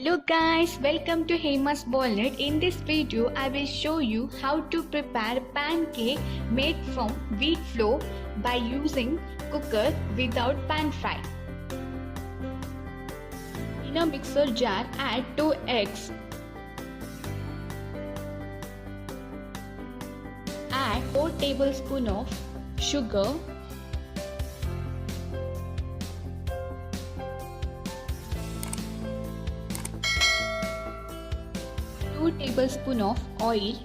Hello guys, welcome to Hema's Valnut. In this video, I will show you how to prepare pancake made from wheat flour by using cooker without pan fry. In a mixer jar, add 2 eggs. Add 4 tablespoons of sugar. Two tablespoons of oil,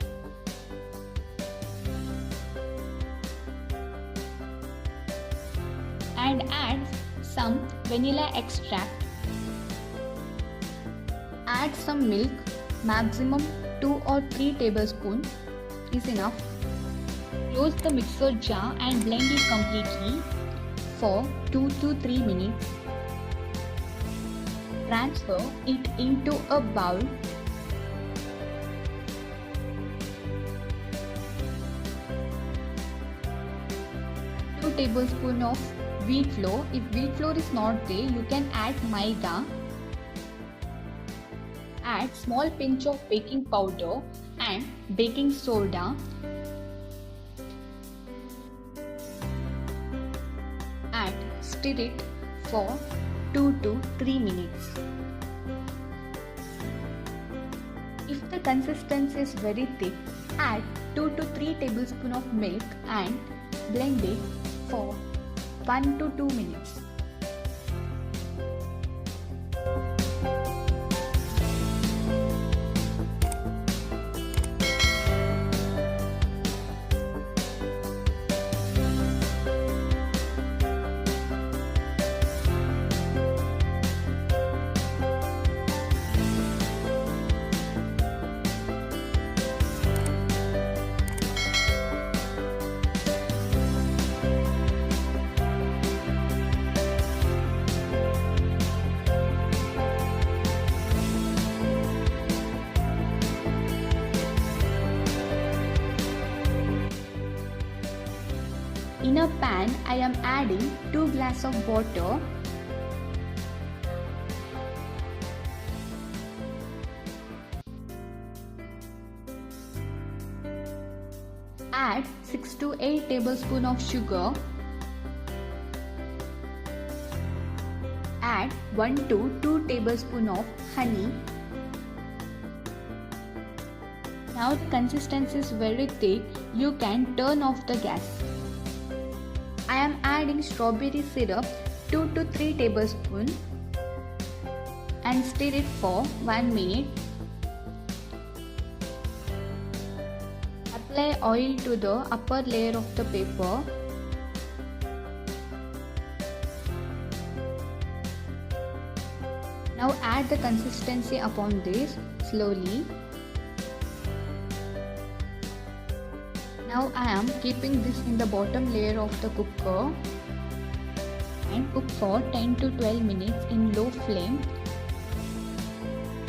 and add some vanilla extract. Add some milk, maximum 2 or 3 tablespoons is enough. Close the mixer jar and blend it completely for 2 to 3 minutes. Transfer it into a bowl. Tablespoon of wheat flour. If wheat flour is not there, you can add maida. Add small pinch of baking powder and baking soda. And stir it for 2 to 3 minutes. If the consistency is very thick, add 2 to 3 tablespoons of milk and blend it for 1 to 2 minutes. In a pan, I am adding 2 glasses of water. Add 6 to 8 tablespoons of sugar. Add 1 to 2 tablespoons of honey. Now the consistency is very thick. You can turn off the gas. I am adding strawberry syrup 2 to 3 tablespoons and stir it for 1 minute. Apply oil to the upper layer of the paper. Now add the consistency upon this slowly. Now I am keeping this in the bottom layer of the cooker and cook for 10 to 12 minutes in low flame.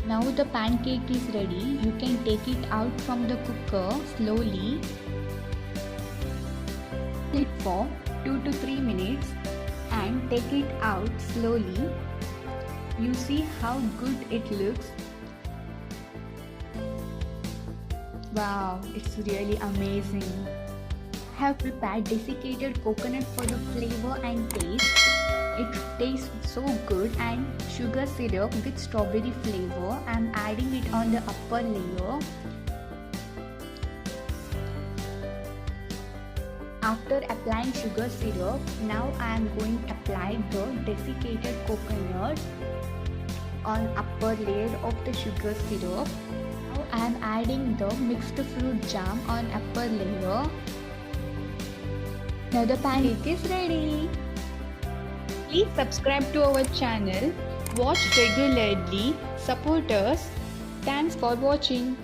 Now the pancake is ready. You can take it out from the cooker slowly. Cook it for 2 to 3 minutes and take it out slowly. You see how good it looks. Wow, it's really amazing. I have prepared desiccated coconut for the flavor and taste. It tastes so good, and sugar syrup with strawberry flavor. I am adding it on the upper layer. After applying sugar syrup, now I am going to apply the desiccated coconut on upper layer of the sugar syrup. I am adding the mixed fruit jam on upper layer. Now the pancake is ready. Please subscribe to our channel. Watch regularly. Support us. Thanks for watching.